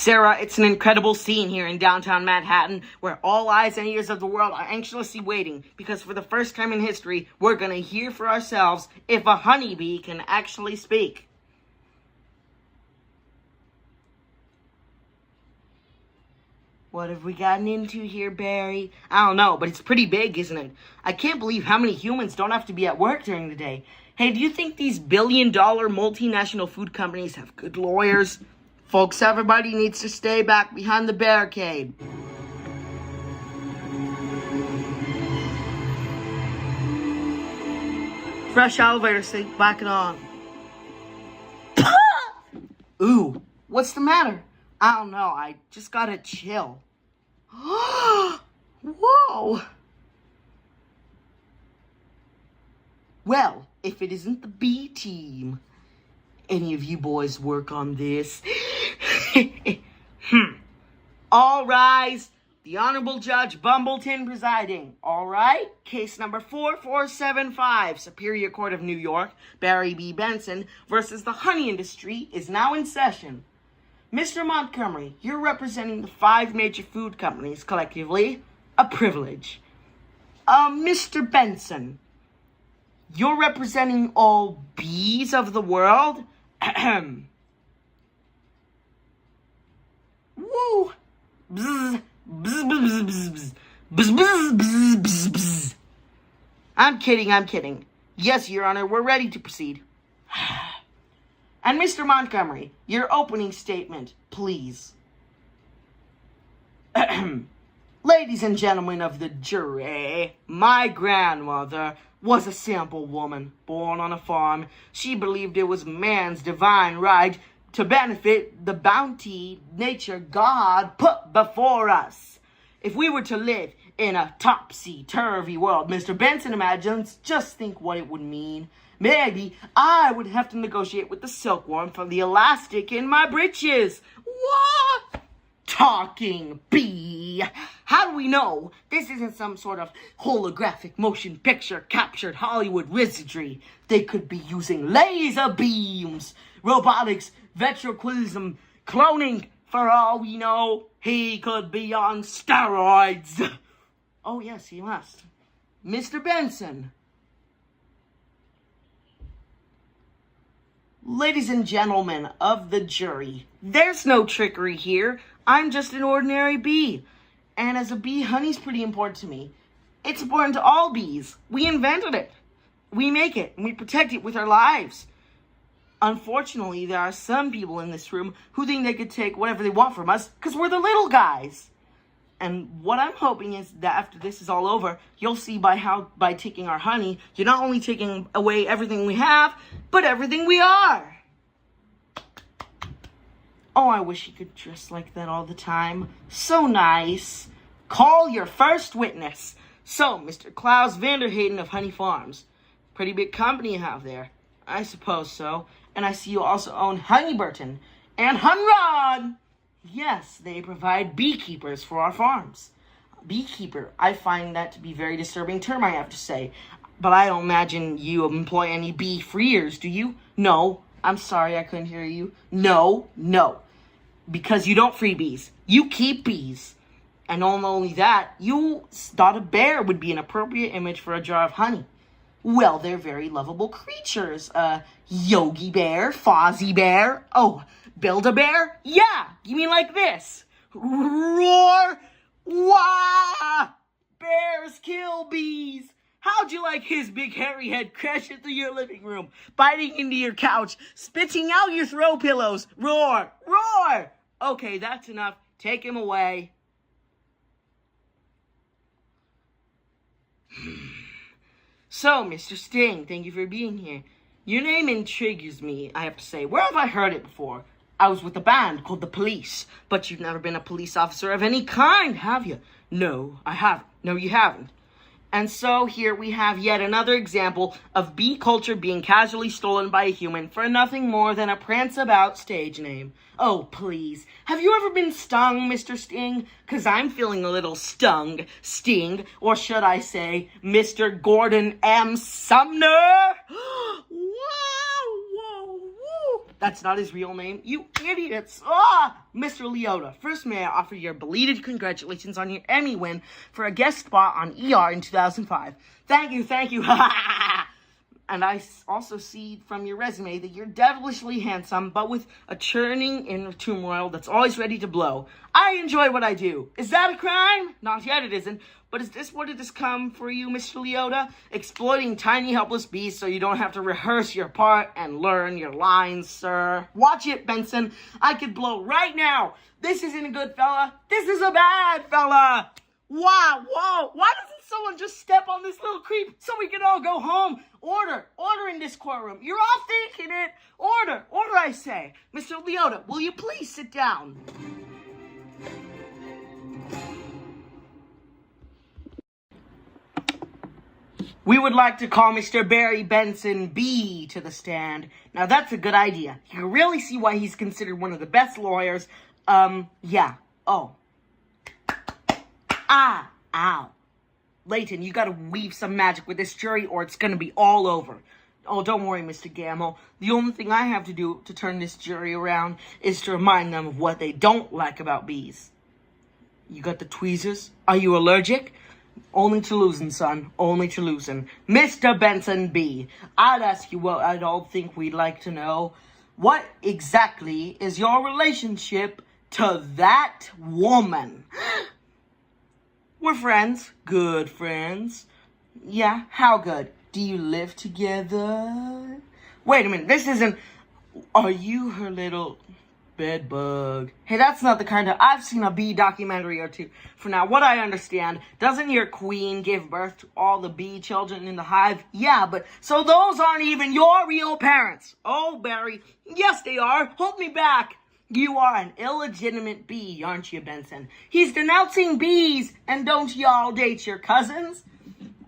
Sarah, it's an incredible scene here in downtown Manhattan where all eyes and ears of the world are anxiously waiting because for the first time in history, we're going to hear for ourselves if a honeybee can actually speak. What have we gotten into here, Barry? I don't know, but it's pretty big, isn't it? I can't believe how many humans don't have to be at work during the day. Hey, do you think these billion-dollar multinational food companies have good lawyers? Folks, everybody needs to stay back behind the barricade. Fresh elevator sync, back it on. Ooh, what's the matter? I don't know, I just got a chill. Whoa! Well, if it isn't the B team, any of you boys work on this? All rise. The Honorable Judge Bumbleton presiding. All right. Case number 4475, Superior Court of New York, Barry B. Benson versus the honey industry is now in session. Mr. Montgomery, you're representing the 5 major food companies collectively. A privilege. Mr. Benson, you're representing all bees of the world. Ahem. Woo! Bzz, bzz, bzz, bzz, bzz, bzz, bzz, bzz, bzz. I'm kidding. Yes, Your Honor, we're ready to proceed. And Mr. Montgomery, your opening statement, please. Ladies and gentlemen of the jury, my grandmother was a simple woman born on a farm. She believed it was man's divine right to benefit the bounty nature God put before us. If we were to live in a topsy-turvy world, Mr. Benson imagines, just think what it would mean. Maybe I would have to negotiate with the silkworm for the elastic in my breeches. What? Talking bee. How do we know this isn't some sort of holographic motion picture captured Hollywood wizardry? They could be using laser beams, robotics, ventriloquism, cloning. For all we know, he could be on steroids. Oh yes, he must. Mr. Benson. Ladies and gentlemen of the jury, there's no trickery here. I'm just an ordinary bee. And as a bee, honey's pretty important to me. It's important to all bees. We invented it. We make it, and we protect it with our lives. Unfortunately, there are some people in this room who think they could take whatever they want from us because we're the little guys. And what I'm hoping is that after this is all over, you'll see by taking our honey, you're not only taking away everything we have, but everything we are. Oh, I wish he could dress like that all the time. So nice. Call your first witness. So, Mr. Klaus Vanderhayden of Honey Farms. Pretty big company you have there. I suppose so. And I see you also own Honeyburton and Hunrod. Yes, they provide beekeepers for our farms. Beekeeper, I find that to be a very disturbing term, I have to say. But I don't imagine you employ any bee freers, do you? No. I'm sorry, I couldn't hear you. No. Because you don't free bees. You keep bees. And not only that, you thought a bear would be an appropriate image for a jar of honey. Well, they're very lovable creatures. Yogi Bear, Fozzie Bear, Build-A-Bear? Yeah, you mean like this. Roar! Wah! Bears kill bees! How'd you like his big hairy head crashing through your living room, biting into your couch, spitting out your throw pillows? Roar! Roar! Okay, that's enough. Take him away. So, Mr. Sting, thank you for being here. Your name intrigues me, I have to say. Where have I heard it before? I was with a band called The Police, but you've never been a police officer of any kind, have you? No, I haven't. No, you haven't. And so here we have yet another example of bee culture being casually stolen by a human for nothing more than a prance-about stage name. Oh, please. Have you ever been stung, Mr. Sting? 'Cause I'm feeling a little sting, or should I say, Mr. Gordon M. Sumner? Whoa. That's not his real name. You idiots. Ah! Mr. Leota, first may I offer your belated congratulations on your Emmy win for a guest spot on ER in 2005. Thank you. And I also see from your resume that you're devilishly handsome, but with a churning inner turmoil that's always ready to blow. I enjoy what I do. Is that a crime? Not yet, it isn't. But is this what it has come for you, Mr. Leota? Exploiting tiny, helpless bees so you don't have to rehearse your part and learn your lines, sir. Watch it, Benson. I could blow right now. This isn't a good fella. This is a bad fella. Wow, whoa. Why doesn't someone just step on this little creep so we can all go home? Order in this courtroom. You're all thinking it. Order, I say. Mr. Leota, will you please sit down? We would like to call Mr. Barry Benson B to the stand. Now that's a good idea. You can really see why he's considered one of the best lawyers. Yeah. Oh. Ah, ow. Layton, you gotta weave some magic with this jury or it's gonna be all over. Oh, don't worry, Mr. Gamble. The only thing I have to do to turn this jury around is to remind them of what they don't like about bees. You got the tweezers? Are you allergic? Only to losing, son. Only to losing. Mr. Benson B., I'd ask you what I'd all think we'd like to know. What exactly is your relationship to that woman? We're friends. Good friends. Yeah, how good? Do you live together? Wait a minute, this isn't... Are you her little bed bug? Hey, that's not the kind of... I've seen a bee documentary or two. For now, what I understand, doesn't your queen give birth to all the bee children in the hive? Yeah, but... So those aren't even your real parents. Oh, Barry. Yes, they are. Hold me back. You are an illegitimate bee, aren't you, Benson? He's denouncing bees, and don't y'all date your cousins?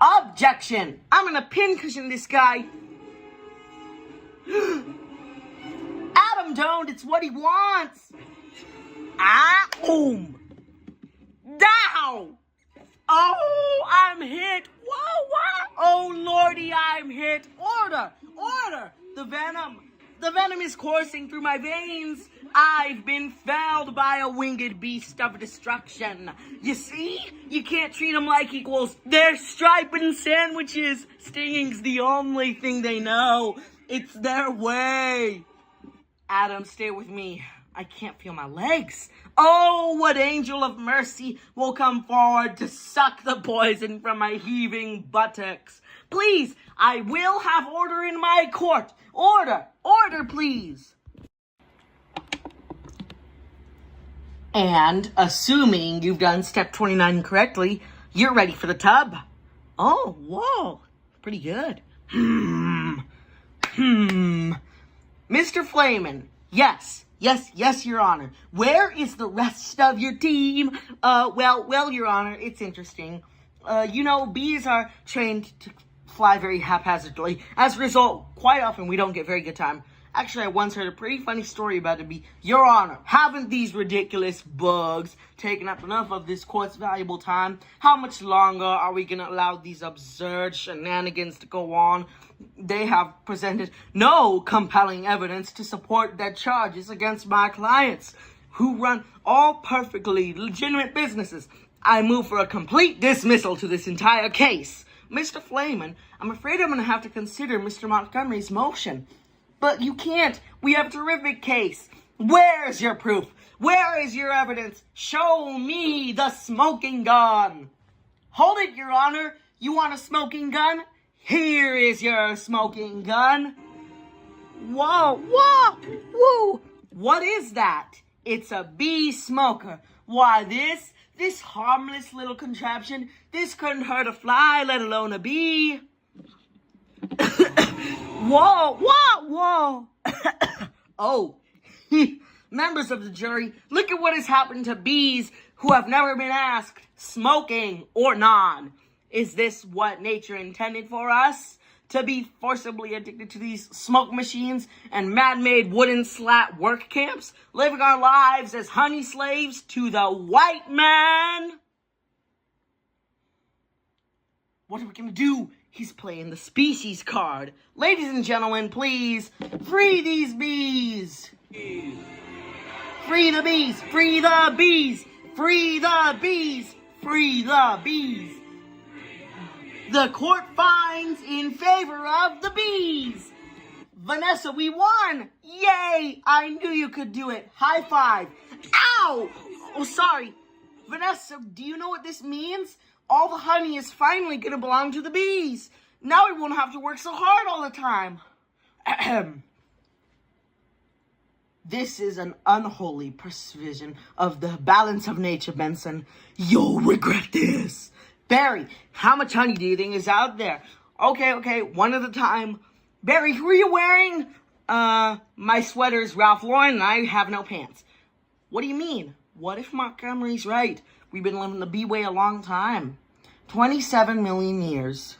Objection! I'm gonna pincushion this guy. Adam don't, it's what he wants. Ah, boom. Down. Oh, I'm hit. Whoa, what? Oh, Lordy, I'm hit. Order. The venom is coursing through my veins. I've been felled by a winged beast of destruction. You see? You can't treat them like equals. They're striping sandwiches. Stinging's the only thing they know. It's their way. Adam, stay with me. I can't feel my legs. Oh, what angel of mercy will come forward to suck the poison from my heaving buttocks? Please, I will have order in my court. Order, please. And, assuming you've done step 29 correctly, you're ready for the tub. Oh, whoa, pretty good. Mr. Flamin, yes, Your Honor. Where is the rest of your team? Well, Your Honor, it's interesting. Bees are trained to fly very haphazardly. As a result, quite often we don't get very good time. Actually, I once heard a pretty funny story about a bee. Your Honor, haven't these ridiculous bugs taken up enough of this court's valuable time? How much longer are we going to allow these absurd shenanigans to go on? They have presented no compelling evidence to support their charges against my clients, who run all perfectly legitimate businesses. I move for a complete dismissal to this entire case. Mr. Flamin, I'm afraid I'm going to have to consider Mr. Montgomery's motion. But you can't. We have a terrific case. Where's your proof? Where is your evidence? Show me the smoking gun. Hold it, Your Honor. You want a smoking gun? Here is your smoking gun. Whoa. What is that? It's a bee smoker. Why, this harmless little contraption, this couldn't hurt a fly, let alone a bee. Whoa. Oh, members of the jury, look at what has happened to bees who have never been asked, smoking or non. Is this what nature intended for us? To be forcibly addicted to these smoke machines and man-made wooden slat work camps, living our lives as honey slaves to the white man? What are we going to do? He's playing the species card. Ladies and gentlemen, please, free these bees. Free the bees, free the bees, free the bees, free the bees. The court finds in favor of the bees. Vanessa, we won! Yay! I knew you could do it. High five. Ow! Oh, sorry. Vanessa, do you know what this means? All the honey is finally going to belong to the bees. Now we won't have to work so hard all the time. Ahem. This is an unholy perversion of the balance of nature, Benson. You'll regret this. Barry, how much honey do you think is out there? Okay, one at a time. Barry, who are you wearing? My sweater's Ralph Lauren and I have no pants. What do you mean? What if Montgomery's right? We've been living the bee way a long time. 27 million years.